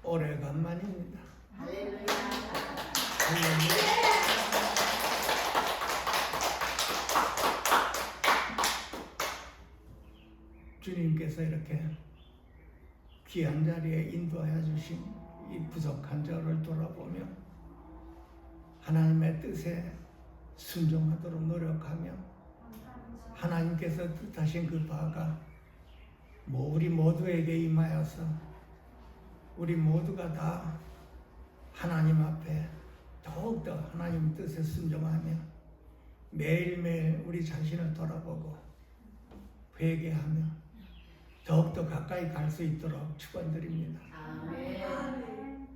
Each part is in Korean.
오래간만입니다. 할렐루야. 주님께서 이렇게 귀한 자리에 인도하여 주신 이 부족한 저를 돌아보며 하나님의 뜻에 순종하도록 노력하며 하나님께서 뜻하신 그 바가 우리 모두에게 임하여서 우리 모두가 다 하나님 앞에 더욱더 하나님 뜻에 순종하며 매일매일 우리 자신을 돌아보고 회개하며 더욱더 가까이 갈 수 있도록 축원드립니다. 아멘.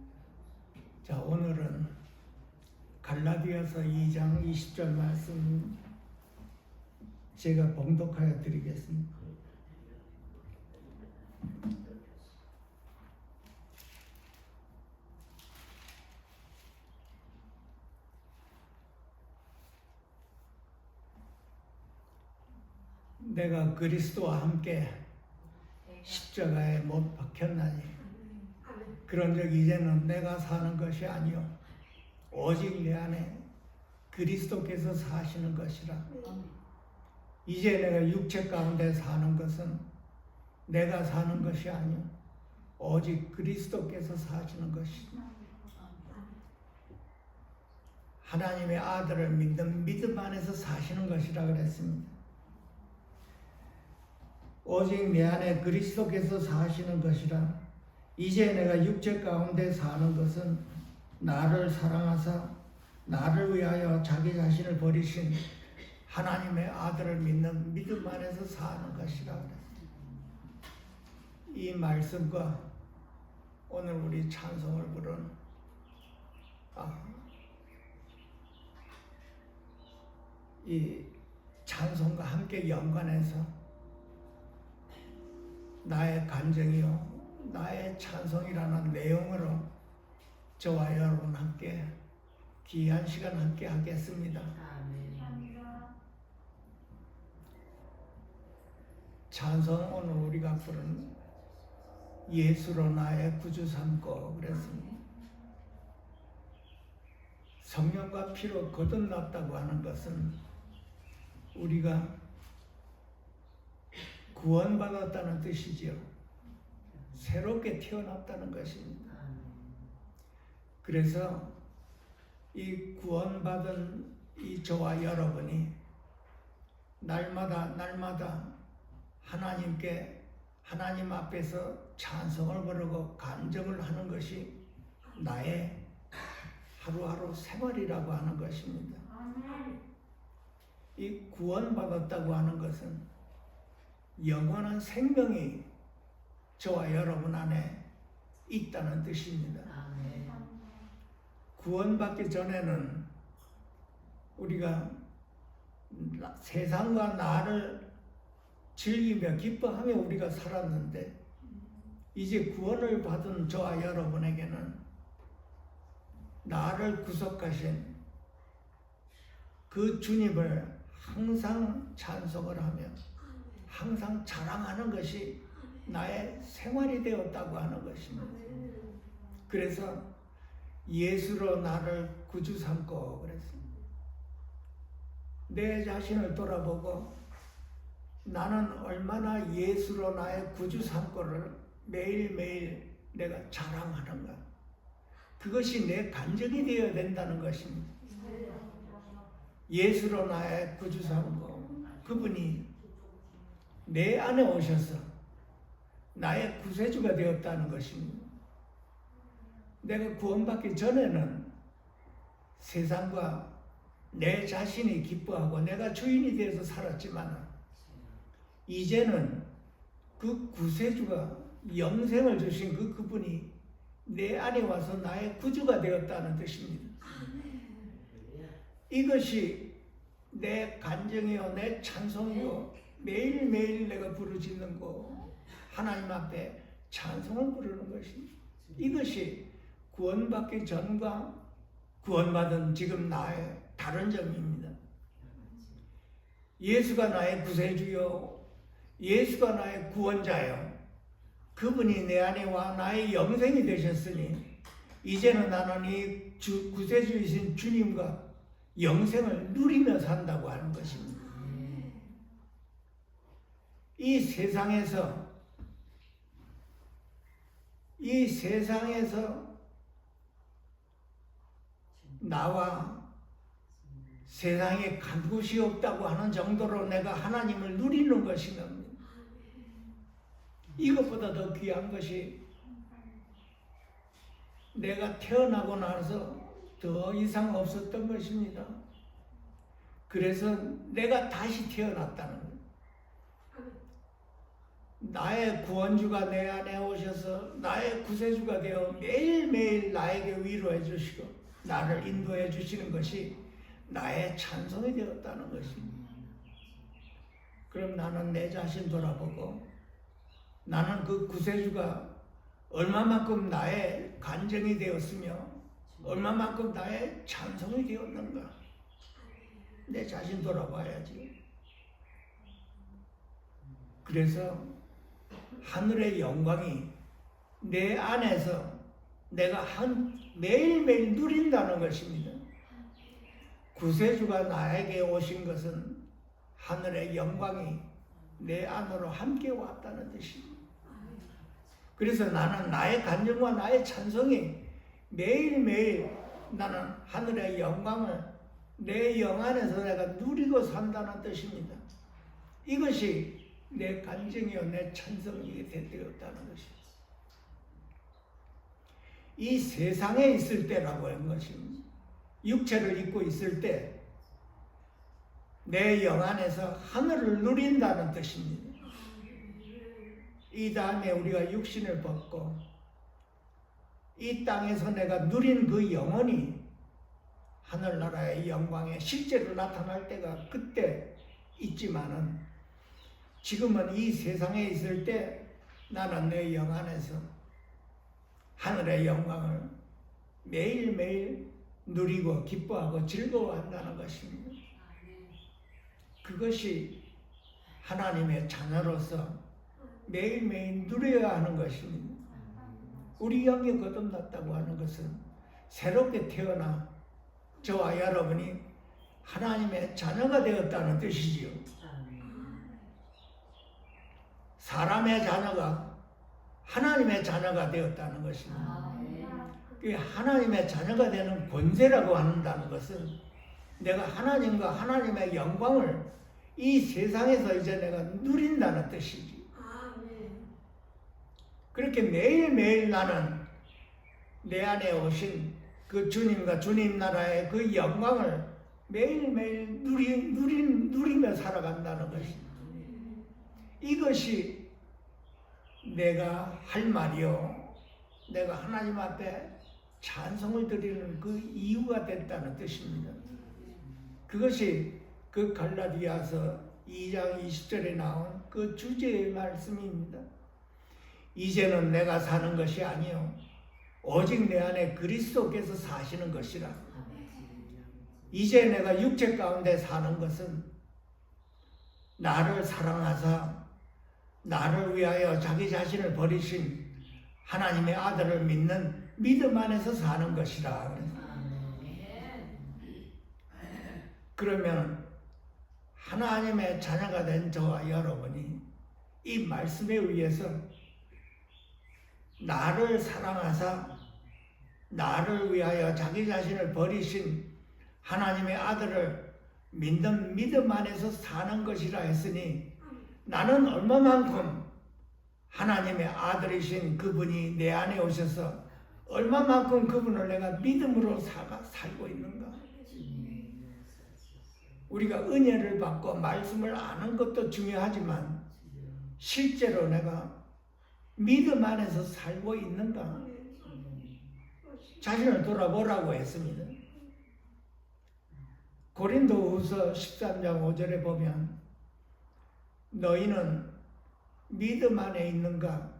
자, 오늘은 갈라디아서 2장 20절 말씀 제가 봉독하여 드리겠습니다. 내가 그리스도와 함께 십자가에 못 박혔나니 그런즉 이제는 내가 사는 것이 아니요 오직 내 안에 그리스도께서 사시는 것이라. 이제 내가 육체 가운데 사는 것은 내가 사는 것이 아니요 오직 그리스도께서 사시는 것이다. 하나님의 아들을 믿는 믿음 안에서 사시는 것이라 그랬습니다. 오직 내 안에 그리스도께서 사시는 것이라. 이제 내가 육체 가운데 사는 것은 나를 사랑하사 나를 위하여 자기 자신을 버리신 하나님의 아들을 믿는 믿음 안에서 사는 것이라 그랬습니다. 이 말씀과 오늘 우리 찬송을 부른 이 찬송과 함께 연관해서 나의 감정이요 나의 찬송이라는 내용으로 저와 여러분 함께 귀한 시간 함께 하겠습니다. 아멘. 찬송 오늘 우리가 부른 예수로 나의 구주 삼고 그랬습니다. 성령과 피로 거듭났다고 하는 것은 우리가 구원받았다는 뜻이지요. 새롭게 태어났다는 것입니다. 그래서 이 구원받은 이 저와 여러분이 날마다 하나님 앞에서 찬송을 부르고 간증을 하는 것이 나의 하루하루 생활이라고 하는 것입니다. 이 구원받았다고 하는 것은 영원한 생명이 저와 여러분 안에 있다는 뜻입니다. 아멘. 구원받기 전에는 우리가 세상과 나를 즐기며 기뻐하며 우리가 살았는데 이제 구원을 받은 저와 여러분에게는 나를 구속하신 그 주님을 항상 찬송을 하며 항상 자랑하는 것이 나의 생활이 되었다고 하는 것입니다. 그래서 예수로 나를 구주 삼고 그랬습니다. 내 자신을 돌아보고 나는 얼마나 예수로 나의 구주 삼고를 매일매일 내가 자랑하는가. 그것이 내 간증이 되어야 된다는 것입니다. 예수로 나의 구주 삼고 그분이 내 안에 오셔서 나의 구세주가 되었다는 것입니다. 내가 구원받기 전에는 세상과 내 자신이 기뻐하고 내가 주인이 되어서 살았지만 이제는 그 구세주가 영생을 주신 그분이 내 안에 와서 나의 구주가 되었다는 뜻입니다. 이것이 내 간증이요 내 찬송이요 매일매일 내가 부르짖는 거 하나님 앞에 찬송을 부르는 것입니다. 이것이 구원받기 전과 구원받은 지금 나의 다른 점입니다. 예수가 나의 구세주요 예수가 나의 구원자요 그분이 내 안에 와 나의 영생이 되셨으니 이제는 나는 이 구세주이신 주님과 영생을 누리며 산다고 하는 것입니다. 이 세상에서 나와 세상에 간 곳이 없다고 하는 정도로 내가 하나님을 누리는 것이면 이것보다 더 귀한 것이 내가 태어나고 나서 더 이상 없었던 것입니다. 그래서 내가 다시 태어났다는 거예요. 나의 구원주가 내 안에 오셔서 나의 구세주가 되어 매일매일 나에게 위로해 주시고 나를 인도해 주시는 것이 나의 찬송이 되었다는 것입니다. 그럼 나는 내 자신 돌아보고 나는 그 구세주가 얼마만큼 나의 간증이 되었으며 얼마만큼 나의 찬송이 되었는가 내 자신 돌아봐야지. 그래서 하늘의 영광이 내 안에서 내가 매일매일 누린다는 것입니다. 구세주가 나에게 오신 것은 하늘의 영광이 내 안으로 함께 왔다는 뜻입니다. 그래서 나는 나의 간증과 나의 찬송이 매일매일 나는 하늘의 영광을 내 영 안에서 내가 누리고 산다는 뜻입니다. 이것이 내 간증이요 내 찬송이 되었다는 것입니다. 이 세상에 있을 때라고 하는 것입니다. 육체를 입고 있을 때 내 영 안에서 하늘을 누린다는 뜻입니다. 이 다음에 우리가 육신을 벗고 이 땅에서 내가 누린 그 영혼이 하늘나라의 영광에 실제로 나타날 때가 그때 있지만은 지금은 이 세상에 있을 때 나는 내 영 안에서 하늘의 영광을 매일매일 누리고 기뻐하고 즐거워한다는 것입니다. 그것이 하나님의 자녀로서 매일매일 누려야 하는 것입니다. 우리 영이 거듭났다고 하는 것은 새롭게 태어나 저와 여러분이 하나님의 자녀가 되었다는 뜻이지요. 사람의 자녀가 하나님의 자녀가 되었다는 것입니다. 하나님의 자녀가 되는 권세라고 한다는 것은 내가 하나님과 하나님의 영광을 이 세상에서 이제 내가 누린다는 뜻이지. 그렇게 매일매일 나는 내 안에 오신 그 주님과 주님 나라의 그 영광을 매일매일 누리며 살아간다는 것입니다. 이것이 내가 할 말이요 내가 하나님 앞에 찬송을 드리는 그 이유가 됐다는 뜻입니다. 그것이 그 갈라디아서 2장 20절에 나온 그 주제의 말씀입니다. 이제는 내가 사는 것이 아니요 오직 내 안에 그리스도께서 사시는 것이라. 이제 내가 육체 가운데 사는 것은 나를 사랑하사 나를 위하여 자기 자신을 버리신 하나님의 아들을 믿는 믿음 안에서 사는 것이라. 그러면 하나님의 자녀가 된 저와 여러분이 이 말씀에 의해서 나를 사랑하사 나를 위하여 자기 자신을 버리신 하나님의 아들을 믿는 믿음 안에서 사는 것이라 했으니 나는 얼마만큼 하나님의 아들이신 그분이 내 안에 오셔서 얼마만큼 그분을 내가 믿음으로 살고 있는가. 우리가 은혜를 받고 말씀을 아는 것도 중요하지만 실제로 내가 믿음 안에서 살고 있는가 자신을 돌아보라고 했습니다. 고린도후서 13장 5절에 보면 너희는 믿음 안에 있는가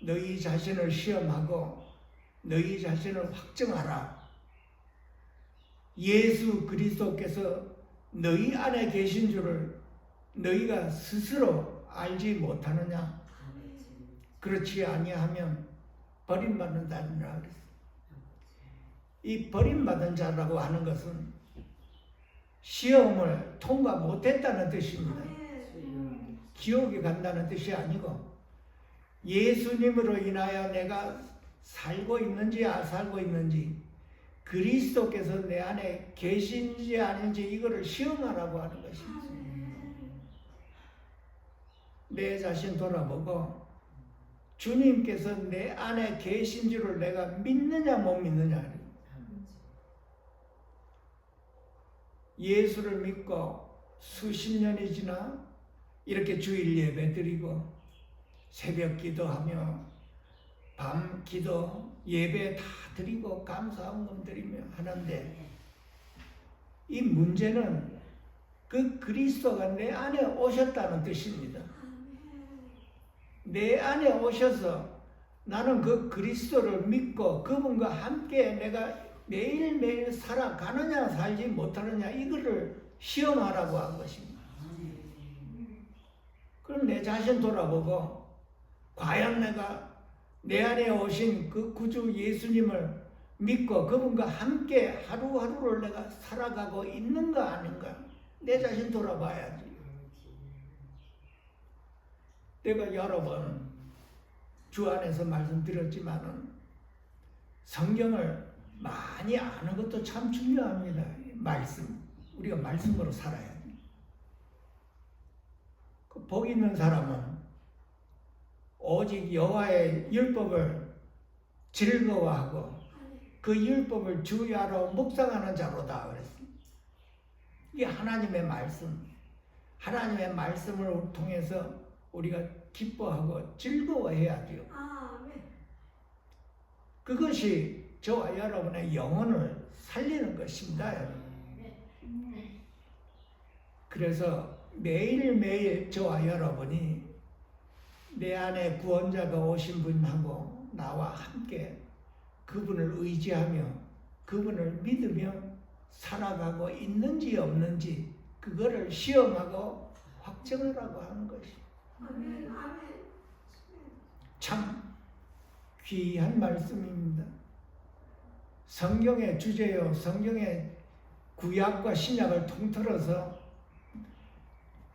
너희 자신을 시험하고 너희 자신을 확증하라. 예수 그리스도께서 너희 안에 계신 줄을 너희가 스스로 알지 못하느냐. 그렇지 아니하면 버림받는 자니라 그랬어요. 이 버림받은 자라고 하는 것은 시험을 통과 못했다는 뜻입니다. 지옥에 간다는 뜻이 아니고 예수님으로 인하여 내가 살고 있는지 안 살고 있는지 그리스도께서 내 안에 계신지 아닌지 이거를 시험하라고 하는 것입니다. 내 자신 돌아보고 주님께서 내 안에 계신 줄을 내가 믿느냐 못 믿느냐. 예수를 믿고 수십 년이 지나 이렇게 주일 예배 드리고 새벽 기도하며 밤 기도 예배 다 드리고 감사헌금 드리며 하는데 이 문제는 그 그리스도가 내 안에 오셨다는 뜻입니다. 내 안에 오셔서 나는 그 그리스도를 믿고 그분과 함께 내가 매일매일 살아가느냐 살지 못하느냐 이거를 시험하라고 한 것입니다. 그럼 내 자신 돌아보고 과연 내가 내 안에 오신 그 구주 예수님을 믿고 그분과 함께 하루하루를 내가 살아가고 있는가 아닌가 내 자신 돌아봐야지. 내가 여러 번 주 안에서 말씀드렸지만은 성경을 많이 아는 것도 참 중요합니다. 말씀. 우리가 말씀으로 살아야 돼. 그 복 있는 사람은 오직 여호와의 율법을 즐거워하고 그 율법을 주야로 묵상하는 자로다 그랬습니다. 이게 하나님의 말씀. 하나님의 말씀을 통해서 우리가 기뻐하고 즐거워해야 돼요. 그것이 저와 여러분의 영혼을 살리는 것입니다. 여러분. 그래서 매일매일 저와 여러분이 내 안에 구원자가 오신 분하고 나와 함께 그분을 의지하며 그분을 믿으며 살아가고 있는지 없는지 그거를 시험하고 확정하라고 하는 것입니다. 참 귀한 말씀입니다. 성경의 주제요. 성경의 구약과 신약을 통틀어서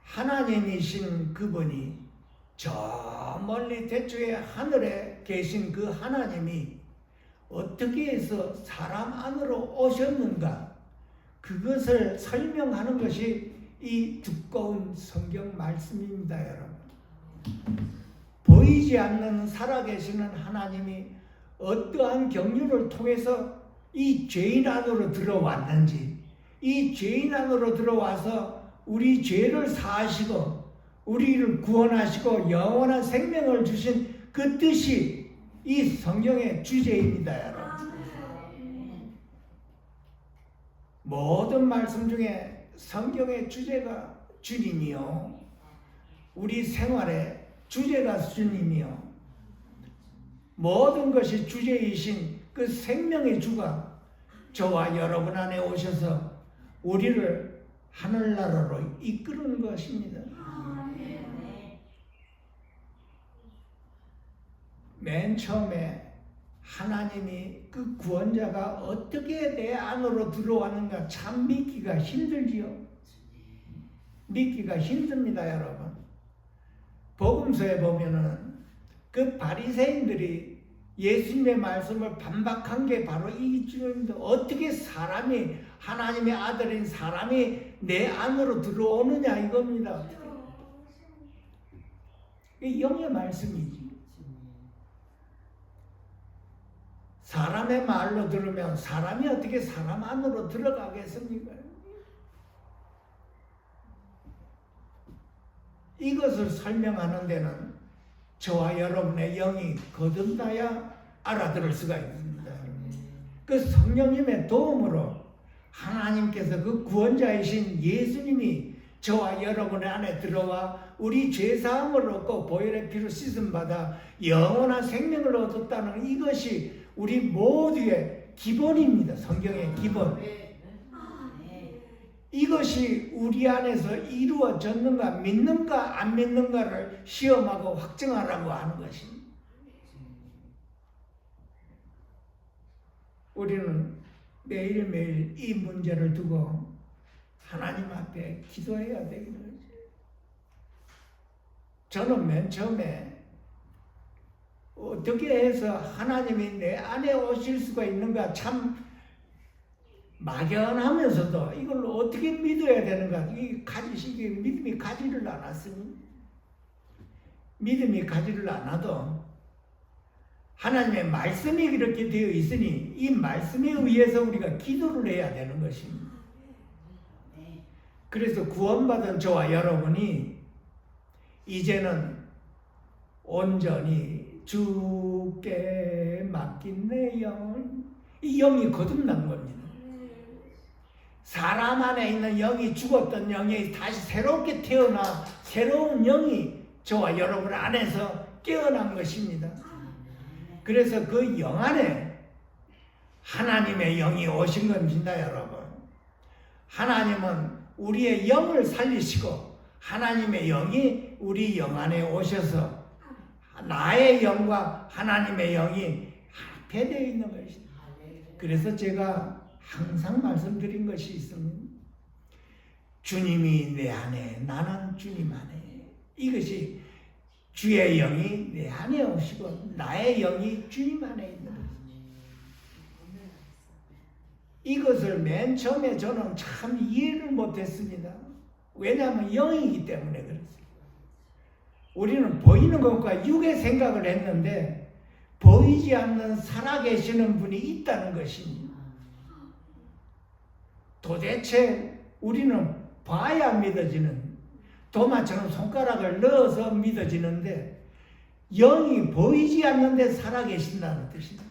하나님이신 그분이 저 멀리 대초에 하늘에 계신 그 하나님이 어떻게 해서 사람 안으로 오셨는가 그것을 설명하는 것이 이 두꺼운 성경 말씀입니다. 여러분. 보이지 않는 살아계시는 하나님이 어떠한 경륜을 통해서 이 죄인 안으로 들어왔는지 이 죄인 안으로 들어와서 우리 죄를 사하시고 우리를 구원하시고 영원한 생명을 주신 그 뜻이 이 성경의 주제입니다. 여러분. 모든 말씀 중에 성경의 주제가 주님이요 우리 생활의 주제가 주님이요 모든 것이 주제이신 그 생명의 주가 저와 여러분 안에 오셔서 우리를 하늘나라로 이끄는 것입니다. 맨 처음에 하나님이 그 구원자가 어떻게 내 안으로 들어왔는가 참 믿기가 힘들지요. 믿기가 힘듭니다. 여러분. 복음서에 보면은 그 바리새인들이 예수님의 말씀을 반박한 게 바로 이 주입니다. 어떻게 사람이 하나님의 아들인 사람이 내 안으로 들어오느냐 이겁니다. 이게 영의 말씀이지. 사람의 말로 들으면 사람이 어떻게 사람 안으로 들어가겠습니까? 이것을 설명하는 데는 저와 여러분의 영이 거듭나야 알아들을 수가 있습니다. 그 성령님의 도움으로 하나님께서 그 구원자이신 예수님이 저와 여러분의 안에 들어와 우리 죄사함을 얻고 보혈의 피로 씻음받아 영원한 생명을 얻었다는 이것이 우리 모두의 기본입니다. 성경의 기본. 이것이 우리 안에서 이루어졌는가 믿는가 안 믿는가를 시험하고 확정하라고 하는 것입니다. 우리는 매일매일 이 문제를 두고 하나님 앞에 기도해야 되는 거죠. 저는 맨 처음에 어떻게 해서 하나님이 내 안에 오실 수가 있는가 참 막연하면서도 이걸 어떻게 믿어야 되는가, 이게 믿음이 가지를 않았으니, 믿음이 가지를 않아도 하나님의 말씀이 이렇게 되어 있으니 이 말씀에 의해서 우리가 기도를 해야 되는 것입니다. 그래서 구원받은 저와 여러분이 이제는 온전히 주께 맡긴 내 영은, 이 영이 거듭난 겁니다. 사람 안에 있는 영이, 죽었던 영이 다시 새롭게 태어나 새로운 영이 저와 여러분 안에서 깨어난 것입니다. 그래서 그 영 안에 하나님의 영이 오신 겁니다, 여러분. 하나님은 우리의 영을 살리시고 하나님의 영이 우리 영 안에 오셔서 나의 영과 하나님의 영이 합해되어 있는 것입니다. 그래서 제가 항상 말씀드린 것이 있습니다. 주님이 내 안에, 나는 주님 안에. 이것이 주의 영이 내 안에 오시고 나의 영이 주님 안에 있는 것입니다. 이것을 맨 처음에 저는 참 이해를 못했습니다. 왜냐하면 영이기 때문에 그렇습니다. 우리는 보이는 것과 육의 생각을 했는데 보이지 않는 살아계시는 분이 있다는 것입니다. 도대체 우리는 봐야 믿어지는, 도마처럼 손가락을 넣어서 믿어지는데 영이 보이지 않는데 살아계신다는 뜻입니다.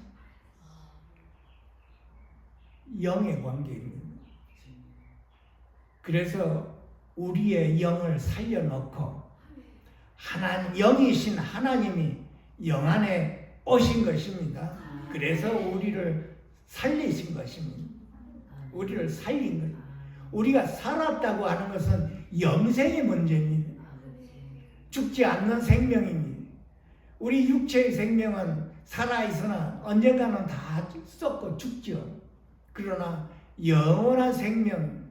영의 관계입니다. 그래서 우리의 영을 살려놓고 영이신 하나님이 영 안에 오신 것입니다. 그래서 우리를 살리신 것입니다. 우리를 살린 거예요. 우리가 살았다고 하는 것은 영생의 문제입니다. 죽지 않는 생명입니다. 우리 육체의 생명은 살아있으나 언젠가는 다 썩고 죽죠. 그러나 영원한 생명,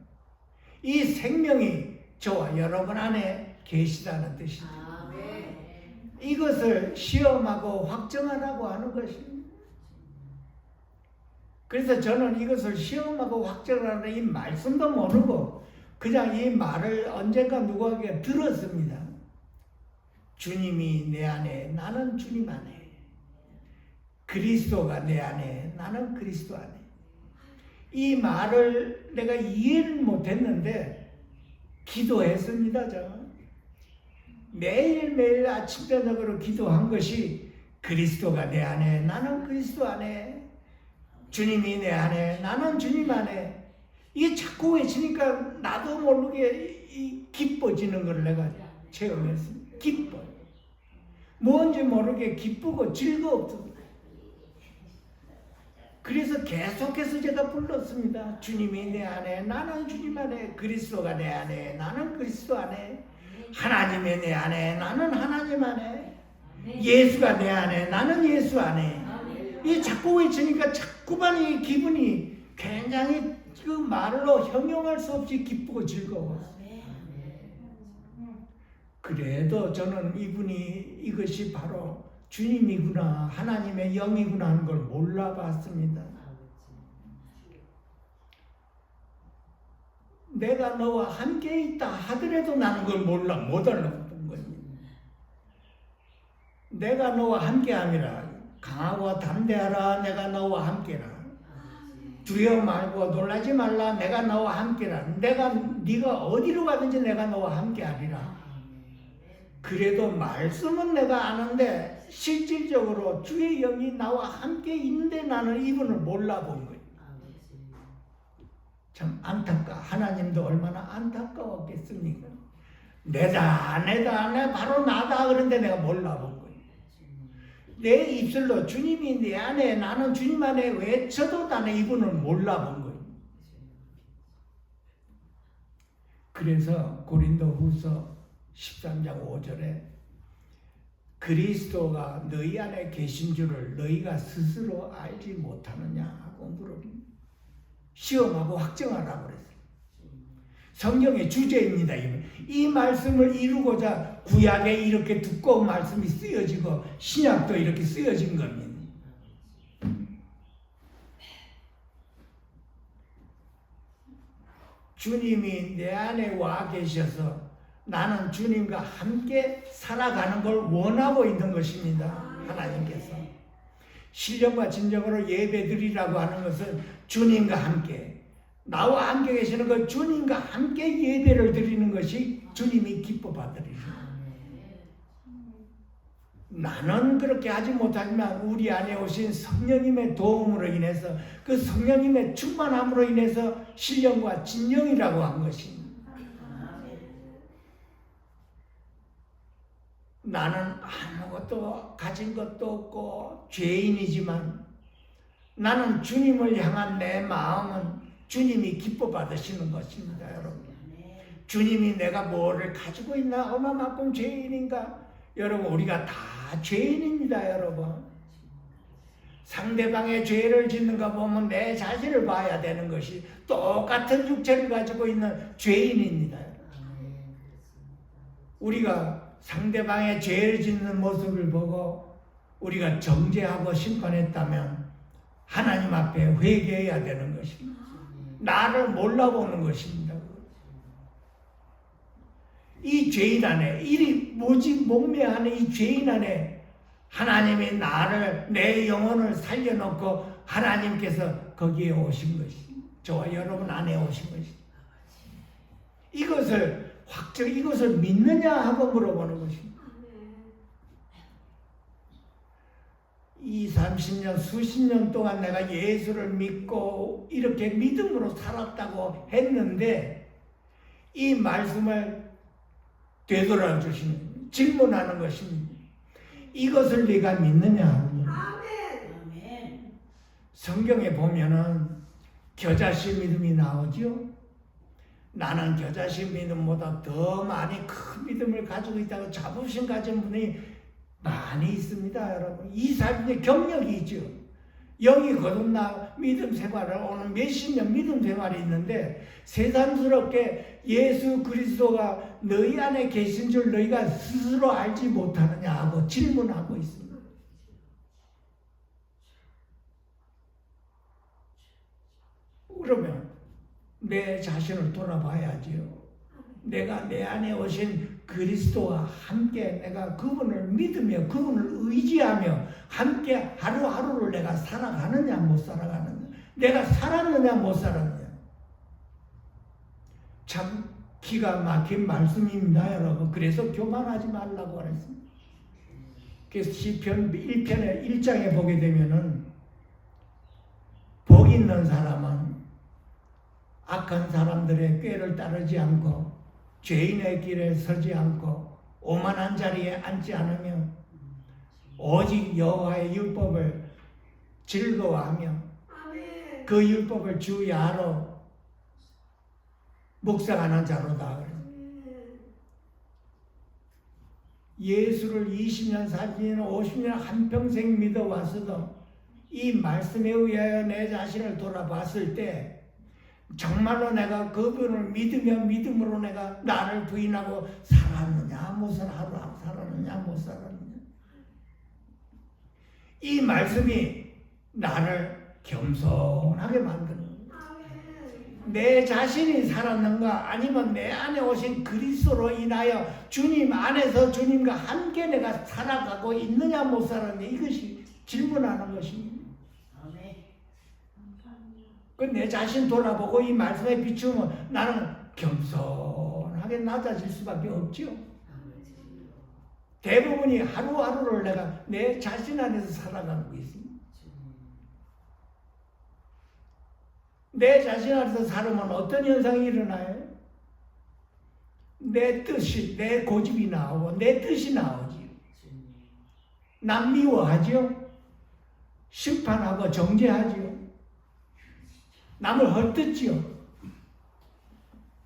이 생명이 저와 여러분 안에 계시다는 뜻이죠. 이것을 시험하고 확정하라고 하는 것입니다. 그래서 저는 이것을 시험하고 확정하는 이 말씀도 모르고 그냥 이 말을 언젠가 누구에게 들었습니다. 주님이 내 안에, 나는 주님 안에. 그리스도가 내 안에, 나는 그리스도 안에. 이 말을 내가 이해를 못했는데 기도했습니다. 저는 매일매일 아침 저녁으로 기도한 것이 그리스도가 내 안에, 나는 그리스도 안에. 주님이 내 안에, 나는 주님 안에. 이게 자꾸 외치니까 나도 모르게 기뻐지는 걸 내가 체험했습니다. 기뻐. 뭔지 모르게 기쁘고 즐거웠습니다. 그래서 계속해서 제가 불렀습니다. 주님이 내 안에, 나는 주님 안에. 그리스도가 내 안에, 나는 그리스도 안에. 하나님이 내 안에, 나는 하나님 안에. 예수가 내 안에, 나는 예수 안에. 이 자꾸 외치니까 자꾸만 이 기분이 굉장히 그 말로 형용할 수 없이 기쁘고 즐거웠어요. 그래도 저는 이것이 바로 주님이구나, 하나님의 영이구나 하는 걸 몰라봤습니다. 내가 너와 함께 있다 하더라도 나는 그걸 못 알아본 겁니다. 내가 너와 함께함이라, 강하고 담대하라, 내가 너와 함께라. 두려워 말고 놀라지 말라, 내가 너와 함께라. 네가 어디로 가든지 내가 너와 함께하리라. 그래도 말씀은 내가 아는데 실질적으로 주의 영이 나와 함께 있는데 나는 이분을 몰라본 거예요. 참 하나님도 얼마나 안타까웠겠습니까? 내다 바로 나다 그런데 내가 몰라본 거예요. 내 입술로 주님이 내 안에, 나는 주님 안에 외쳐도 나는 이분을 몰라본 거예요. 그래서 고린도후서 13장 5절에 그리스도가 너희 안에 계신 줄을 너희가 스스로 알지 못하느냐 하고 물어봅니다. 시험하고 확정하라고 그랬어요. 성경의 주제입니다. 이 말씀을 이루고자 구약에 이렇게 두꺼운 말씀이 쓰여지고 신약도 이렇게 쓰여진 겁니다. 주님이 내 안에 와 계셔서 나는 주님과 함께 살아가는 걸 원하고 있는 것입니다. 하나님께서 신령과 진정으로 예배드리라고 하는 것은 주님과 함께 나와 함께 계시는 그 주님과 함께 예배를 드리는 것이 주님이 기뻐 받으리라. 나는 그렇게 하지 못하지만 우리 안에 오신 성령님의 도움으로 인해서 그 성령님의 충만함으로 인해서 신령과 진정이라고 한 것입니다. 나는 아무것도 가진 것도 없고 죄인이지만 나는 주님을 향한 내 마음은 주님이 기뻐 받으시는 것입니다. 여러분, 주님이 내가 뭐를 가지고 있나, 얼마만큼 죄인인가. 여러분, 우리가 다 죄인입니다. 여러분, 상대방의 죄를 짓는 거 보면 내 자신을 봐야 되는 것이 똑같은 육체를 가지고 있는 죄인입니다. 우리가 상대방의 죄를 짓는 모습을 보고 우리가 정죄하고 심판했다면 하나님 앞에 회개해야 되는 것입니다. 나를 몰라보는 것입니다. 이 죄인 안에, 이 모집 목매하는 이 죄인 안에 하나님이 나를, 내 영혼을 살려놓고 하나님께서 거기에 오신 것입니다. 저와 여러분 안에 오신 것입니다. 이것을 믿느냐 하고 물어보는 것입니다. 30년, 수십 년 동안 내가 예수를 믿고 이렇게 믿음으로 살았다고 했는데 이 말씀을 되돌아 주시는, 질문하는 것입니다. 이것을 네가 믿느냐 하고. 성경에 보면은 겨자씨 믿음이 나오죠. 나는 겨자씨 믿음보다 더 많이 큰 믿음을 가지고 있다고 자부심 가진 분이 많이 있습니다. 여러분, 이 삶의 경력이 있죠. 영이 거듭나 믿음 생활을 오는 몇십 년 믿음 생활이 있는데 세상스럽게 예수 그리스도가 너희 안에 계신 줄 너희가 스스로 알지 못하느냐 하고 질문하고 있습니다. 그러면 내 자신을 돌아봐야지요. 내가 내 안에 오신 그리스도와 함께 내가 그분을 믿으며 그분을 의지하며 함께 하루하루를 내가 살아가느냐 못 살아가느냐, 내가 살았느냐 못 살았느냐. 참 기가 막힌 말씀입니다. 여러분, 그래서 교만하지 말라고 그랬습니다. 그래서 시편 1편의 1장에 보게 되면은 복 있는 사람은 악한 사람들의 꾀를 따르지 않고 죄인의 길에 서지 않고 오만한 자리에 앉지 않으며 오직 여호와의 율법을 즐거워하며 그 율법을 주 야로 묵상하는 자로다. 예수를 20년, 40년, 50년 한평생 믿어왔어도 이 말씀에 의하여 내 자신을 돌아봤을 때 정말로 내가 그분을 믿으며 믿음으로 내가 나를 부인하고 살았느냐 못 살았느냐 못 살았느냐. 이 말씀이 나를 겸손하게 만드는 거예요. 내 자신이 살았는가 아니면 내 안에 오신 그리스도로 인하여 주님 안에서 주님과 함께 내가 살아가고 있느냐 못 살았느냐, 이것이 질문하는 것입니다. 내 자신 돌아보고 이 말씀에 비추면 나는 겸손하게 낮아질 수밖에 없죠. 대부분이 하루하루를 내가 내 자신 안에서 살아가고 있습니다. 내 자신 안에서 살으면 어떤 현상이 일어나요? 내 뜻이, 내 고집이 나오고 내 뜻이 나오지. 남 미워하죠. 심판하고 정죄하죠. 남을 헐뜯지요.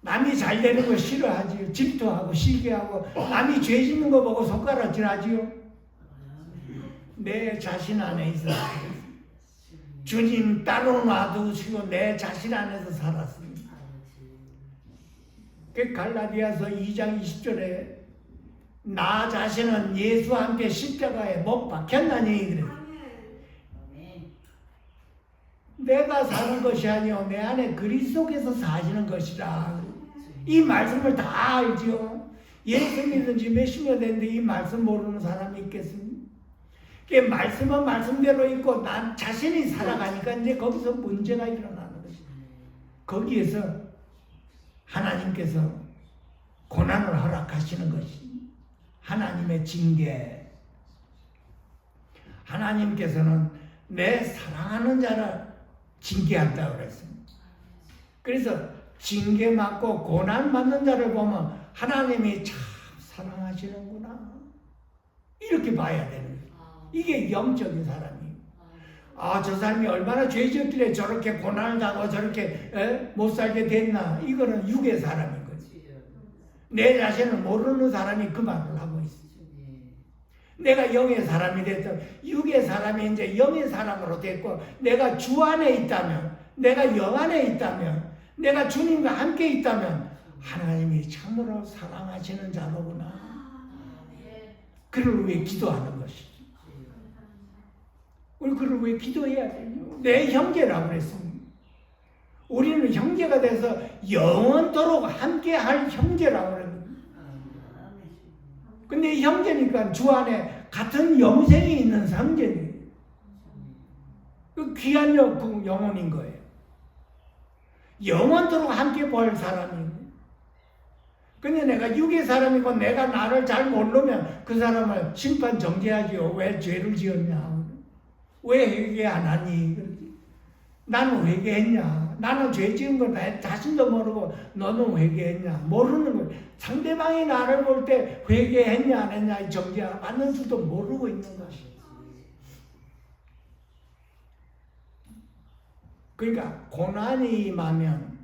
남이 잘 되는 거 싫어하지요. 질투하고 시기하고 남이 죄 짓는 거 보고 손가락질하지요. 내 자신 안에 있었어요. 주님 따로 놔두시고 내 자신 안에서 살았습니다. 그 갈라디아서 2장 20절에 나 자신은 예수와 함께 십자가에 못 박혔나니 그래요. 내가 사는 것이 아니요 내 안에 그리스도께서 사시는 것이라. 이 말씀을 다 알지요. 예수 믿은 지 몇십 년 됐는데 이 말씀 모르는 사람이 있겠습니까? 그 말씀은 말씀대로 있고 난 자신이 살아가니까 이제 거기서 문제가 일어나는 것입니다. 거기에서 하나님께서 고난을 허락하시는 것이 하나님의 징계. 하나님께서는 내 사랑하는 자를 징계한다고 그랬습니다. 그래서 징계 맞고 고난 받는 자를 보면 하나님이 참 사랑하시는구나 이렇게 봐야 되는 거예요. 이게 영적인 사람이에요. 저 사람이 얼마나 죄졌길래 저렇게 고난을 당하고 저렇게 못 살게 됐나. 이거는 육의 사람인 거지. 내 자신을 모르는 사람이 그 말을 하고 있어요. 내가 영의 사람이 됐던 육의 사람이 이제 영의 사람으로 됐고 내가 주 안에 있다면 내가 영 안에 있다면 내가 주님과 함께 있다면 하나님이 참으로 사랑하시는 자로구나. 그를 위해 기도하는 것이죠. 우리 그를 위해 기도해야 돼요. 내 형제라고 그랬습니다. 우리는 형제가 돼서 영원토록 함께 할 형제라고 그랬습니다. 근데 형제니까 주 안에 같은 영생이 있는 형제니까 그 귀한 영혼인 거예요. 영원토록 함께 볼 사람이에요. 근데 내가 육의 사람이고 내가 나를 잘 모르면 그 사람을 심판 정죄하지요. 왜 죄를 지었냐? 왜 회개 안 하니? 나는 회개했냐? 나는 죄 지은 걸 나 자신도 모르고 너는 회개했냐? 모르는 거예요. 상대방이 나를 볼 때 회개했냐 안 했냐 정죄받는 줄도 모르고 있는 것이. 그러니까 고난이 임하면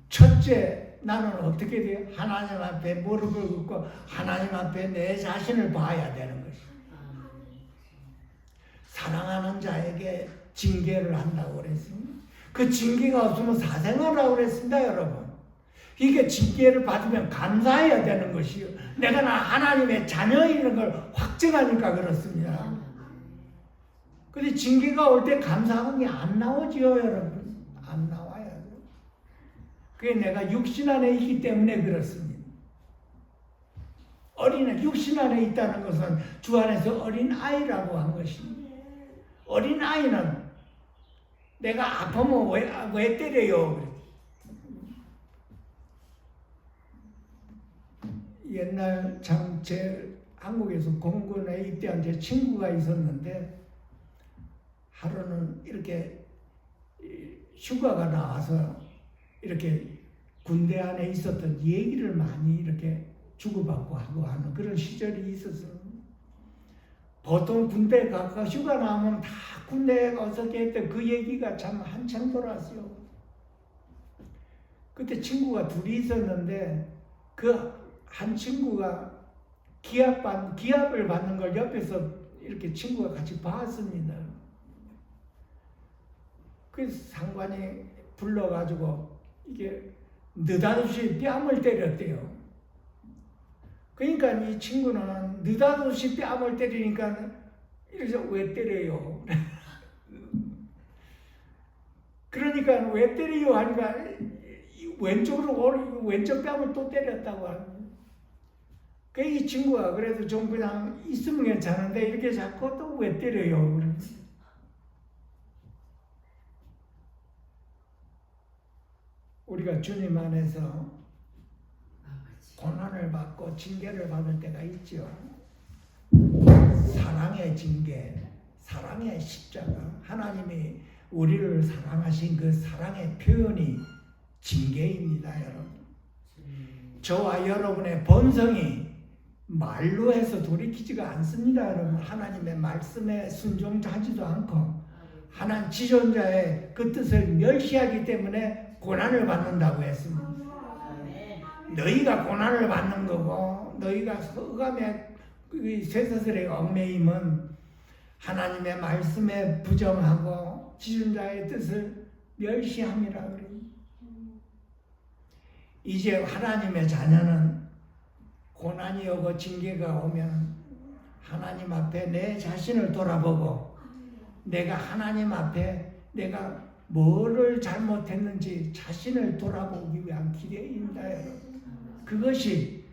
첫째 나는 어떻게 돼요? 하나님 앞에 무릎을 꿇고 하나님 앞에 내 자신을 봐야 되는 것이에요. 사랑하는 자에게 징계를 한다고 그랬습니다. 그 징계가 없으면 사생활이라고 그랬습니다, 여러분. 이게 징계를 받으면 감사해야 되는 것이요. 내가 나 하나님의 자녀인 걸 확증하니까 그렇습니다. 근데 징계가 올 때 감사한 게 안 나오지요, 여러분. 안 나와요. 그게 내가 육신 안에 있기 때문에 그렇습니다. 육신 안에 있다는 것은 주 안에서 어린 아이라고 한 것입니다. 어린 아이는 내가 아프면 왜 때려요? 옛날 참 제 한국에서 공군에 입대한 제 친구가 있었는데 하루는 이렇게 휴가가 나와서 이렇게 군대 안에 있었던 얘기를 많이 이렇게 주고받고 하고 하는 그런 시절이 있었어요. 보통 군대 가서 휴가 나오면 다 군대에 가서 했던 그 얘기가 참 한참 돌았어요. 그때 친구가 둘이 있었는데 그 한 친구가 기합을 받는 걸 옆에서 이렇게 친구가 같이 봤습니다. 그 상관이 불러가지고 이게 느닷없이 뺨을 때렸대요. 그러니까 이 친구는 느닷없이 뺨을 때리니까 이래서 왜 때려요? 그러니까 왜 때려요? 하니까 왼쪽 뺨을 또 때렸다고 하는 거예요. 이 친구가 그래도 좀 그냥 있으면 괜찮은데 이렇게 자꾸 또 왜 때려요? 우리가 주님 안에서 고난을 받고 징계를 받을 때가 있죠. 사랑의 징계, 사랑의 십자가. 하나님이 우리를 사랑하신 그 사랑의 표현이 징계입니다, 여러분. 저와 여러분의 본성이 말로 해서 돌이키지가 않습니다, 여러분. 하나님의 말씀에 순종하지도 않고 하나님 지존자의 그 뜻을 멸시하기 때문에 고난을 받는다고 했습니다. 너희가 고난을 받는 거고 너희가 흑암의 쇠사슬에 얽매임은 하나님의 말씀에 부정하고 지존자의 뜻을 멸시함이라 그래요. 이제 하나님의 자녀는 고난이 오고 징계가 오면 하나님 앞에 내 자신을 돌아보고 내가 하나님 앞에 내가 뭐를 잘못했는지 자신을 돌아보기 위한 기회입니다, 여러분. 그것이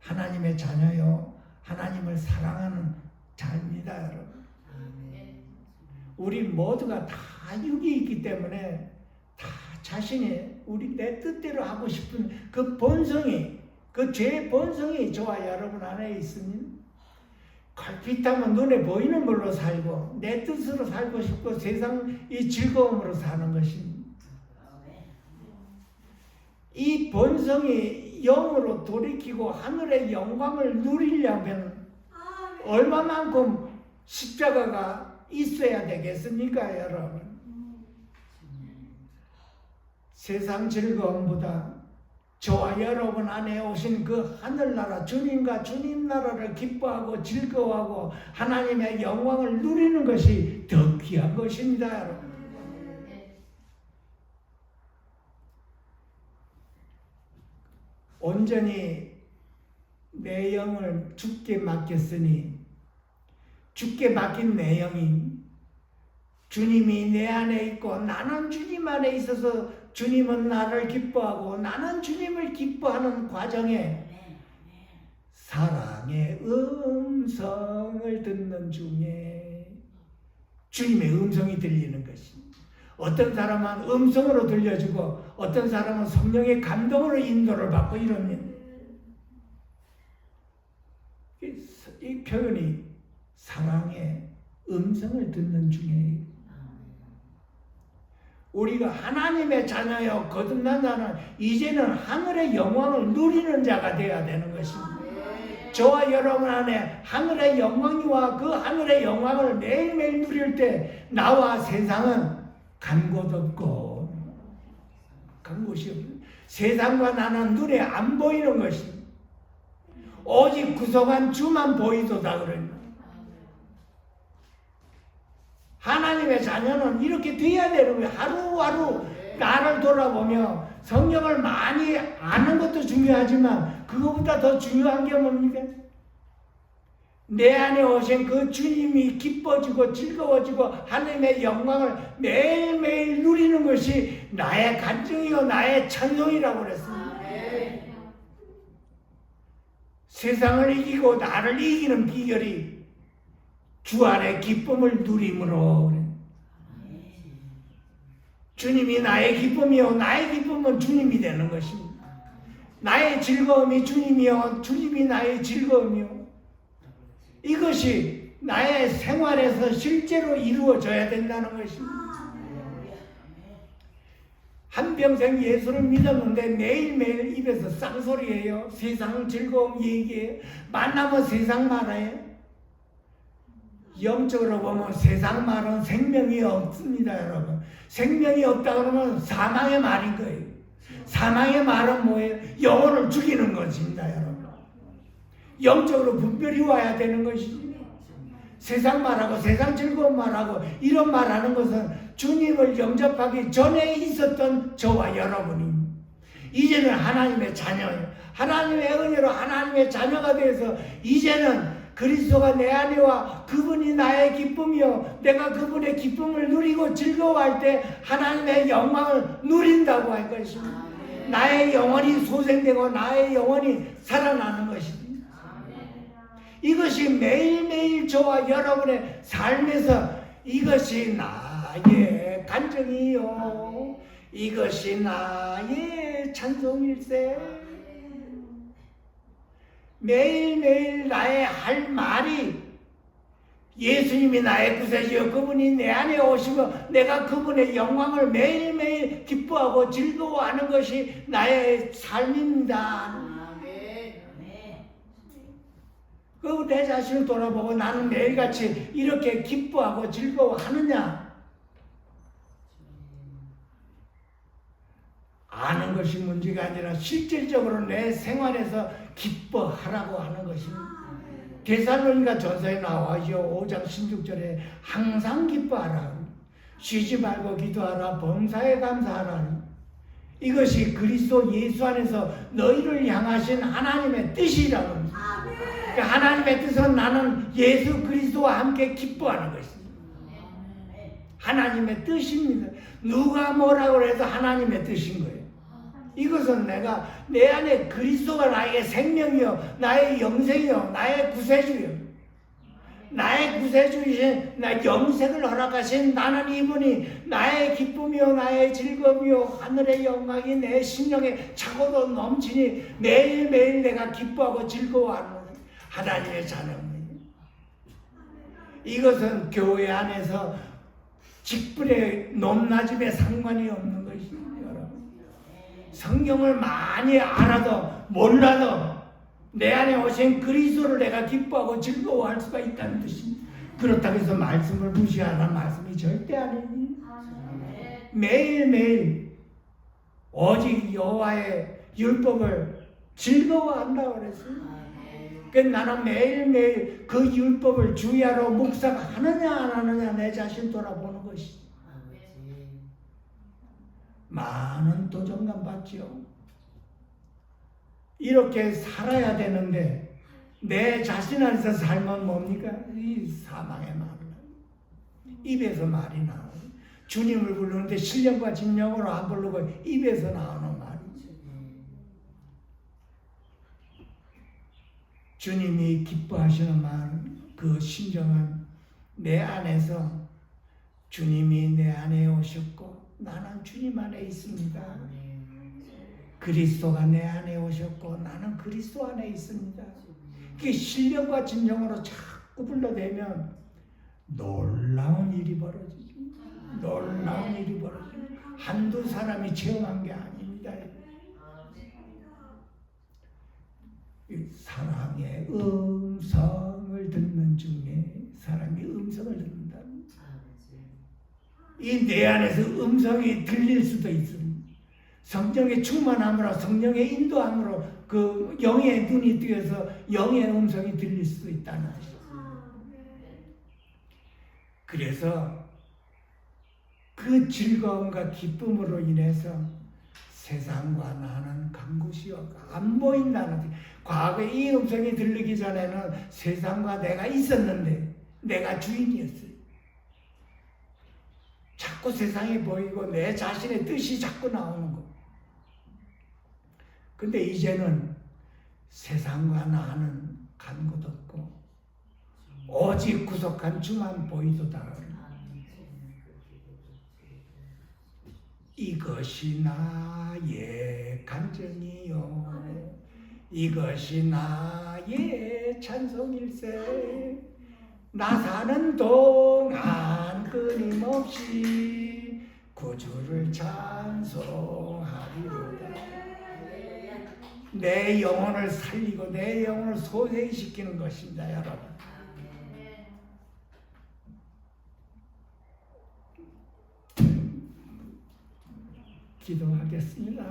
하나님의 자녀요, 하나님을 사랑하는 자입니다, 여러분. 우리 모두가 다 육이 있기 때문에 다 자신이 우리 내 뜻대로 하고 싶은 그 본성이, 그 죄의 본성이 저와 여러분 안에 있으니 걸핏하면 눈에 보이는 걸로 살고 내 뜻으로 살고 싶고 세상 이 즐거움으로 사는 것입니다. 이 본성이 영으로 돌이키고 하늘의 영광을 누리려면 얼마만큼 십자가가 있어야 되겠습니까, 여러분? 세상 즐거움보다 저와 여러분 안에 오신 그 하늘나라 주님과 주님 나라를 기뻐하고 즐거워하고 하나님의 영광을 누리는 것이 더 귀한 것입니다, 여러분. 온전히 내 영을 주께 맡겼으니 주께 맡긴 내 영이 주님이 내 안에 있고 나는 주님 안에 있어서 주님은 나를 기뻐하고 나는 주님을 기뻐하는 과정에 사랑의 음성을 듣는 중에 주님의 음성이 들리는 것입니다. 어떤 사람은 음성으로 들려주고 어떤 사람은 성령의 감동으로 인도를 받고 이럽니다. 이 표현이 사랑의 음성을 듣는 중에 우리가 하나님의 자녀여 거듭난 자는 이제는 하늘의 영광을 누리는 자가 되어야 되는 것입니다. 저와 여러분 안에 하늘의 영광이와 그 하늘의 영광을 매일매일 누릴 때 나와 세상은 간 곳 없고 간 곳이 없고 세상과 나는 눈에 안 보이는 것입니다. 오직 구속한 주만 보이도다 그럽니다. 하나님의 자녀는 이렇게 돼야 되는 거예요. 하루하루 나를 돌아보며 성경을 많이 아는 것도 중요하지만 그것보다 더 중요한 게 뭡니까? 내 안에 오신 그 주님이 기뻐지고 즐거워지고 하나님의 영광을 매일매일 누리는 것이 나의 간증이요 나의 찬송이라고 그랬습니다. 세상을 이기고 나를 이기는 비결이 주 안에 기쁨을 누림으로 주님이 나의 기쁨이요 나의 기쁨은 주님이 되는 것입니다. 나의 즐거움이 주님이요 주님이 나의 즐거움이요 이것이 나의 생활에서 실제로 이루어져야 된다는 것입니다. 한평생 예수를 믿었는데 매일매일 입에서 쌍소리예요. 세상 즐거움 얘기해요. 만나면 세상 말해요. 영적으로 보면 세상 말은 생명이 없습니다, 여러분. 생명이 없다 그러면 사망의 말인 거예요. 사망의 말은 뭐예요? 영혼을 죽이는 것입니다, 여러분. 영적으로 분별이 와야 되는 것이지. 세상 말하고 세상 즐거운 말하고 이런 말하는 것은 주님을 영접하기 전에 있었던 저와 여러분이 이제는 하나님의 자녀예요. 하나님의 은혜로 하나님의 자녀가 되어서 이제는 그리스도가 내 안에와 그분이 나의 기쁨이요 내가 그분의 기쁨을 누리고 즐거워할 때 하나님의 영광을 누린다고 할 것입니다. 나의 영혼이 소생되고 나의 영혼이 살아나는 것입니다. 이것이 매일매일 저와 여러분의 삶에서 이것이 나의 간증이요 이것이 나의 찬송일세. 매일매일 나의 할 말이 예수님이 나의 구세주여 그분이 내 안에 오시고 내가 그분의 영광을 매일매일 기뻐하고 즐거워하는 것이 나의 삶입니다. 그리고 내 자신을 돌아보고 나는 매일같이 이렇게 기뻐하고 즐거워하느냐? 아는 것이 문제가 아니라 실질적으로 내 생활에서 기뻐하라고 하는 것입니다. 데살로니가 전서에 나와죠. 5장 16절에 항상 기뻐하라. 쉬지 말고 기도하라. 범사에 감사하라. 이것이 그리스도 예수 안에서 너희를 향하신 하나님의 뜻이라고 합니다. 그러니까 하나님의 뜻은 나는 예수 그리스도와 함께 기뻐하는 것입니다. 하나님의 뜻입니다. 누가 뭐라고 해서 하나님의 뜻인 거예요. 이것은 내가 내 안에 그리스도가 나에게 생명이요 나의 영생이요 나의 구세주요 나의 구세주이신 나 영생을 허락하신 나는 이분이 나의 기쁨이요 나의 즐거움이요 하늘의 영광이 내 심령에 차고도 넘치니 매일매일 내가 기뻐하고 즐거워하는 하나님의 자녀입니다. 이것은 교회 안에서 직분의 높낮임에 상관이 없는 것입니다. 여러분, 성경을 많이 알아도 몰라도 내 안에 오신 그리스도를 내가 기뻐하고 즐거워할 수가 있다는 뜻입니다. 그렇다고 해서 말씀을 무시하라는 말씀이 절대 아닙니다. 매일매일 오직 여호와의 율법을 즐거워한다고 그랬어요. 그러니까 나는 매일매일 그 율법을 주야로 묵상하느냐 안 하느냐 내 자신 돌아보는 것이 많은 도전감 받죠. 이렇게 살아야 되는데 내 자신 안에서 살면 뭡니까? 이 사망의 말 입에서 말이 나와요. 주님을 부르는데 신령과 진령으로 안 부르고 입에서 나오는 말이죠. 주님이 기뻐하시는 말, 그 심정은 내 안에서 주님이 내 안에 오셨고 나는 주님 안에 있습니다. 그리스도가 내 안에 오셨고 나는 그리스도 안에 있습니다. 그게 신령과 진정으로 자꾸 불러대면 놀라운 일이 벌어지죠. 놀라운 일이 벌어지죠. 한두 사람이 체험한 게 아닙니다. 사랑의 음성을 듣는 중에 사람이 음성을 듣는다. 이 내 안에서 음성이 들릴 수도 있습니다. 성령의 충만함으로 성령의 인도함으로 그 영의 눈이 뜨여서 영의 음성이 들릴 수도 있다는 것이죠. 그래서 그 즐거움과 기쁨으로 인해서 세상과 나는 간 곳이요 안 보인다는 거지. 과거에 이 음성이 들리기 전에는 세상과 내가 있었는데 내가 주인이었어요. 자꾸 세상이 보이고 내 자신의 뜻이 자꾸 나오는 거. 근데 이제는 세상과 나는 간 곳 없고 오직 구속한 주만 보이도다. 이것이 나의 간증이요 이것이 나의 찬송일세. 나 사는 동안 끊임없이 구주를 찬송하리로다. 내 영혼을 살리고 내 영혼을 소생시키는 것입니다. 여러분, 기도하겠습니다.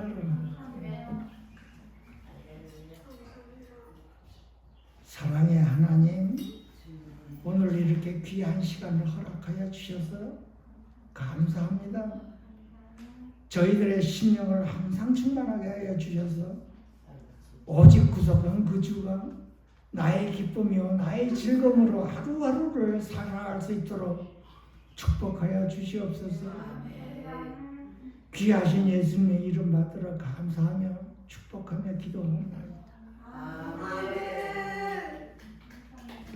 사랑의 하나님, 오늘 이렇게 귀한 시간을 허락하여 주셔서 감사합니다. 저희들의 심령을 항상 충만하게 하여 주셔서 오직 구속한 그 주가 나의 기쁨이요 나의 즐거움으로 하루하루를 살아갈 수 있도록 축복하여 주시옵소서. 귀하신 예수님의 이름 받들어 감사하며 축복하며 기도합니다.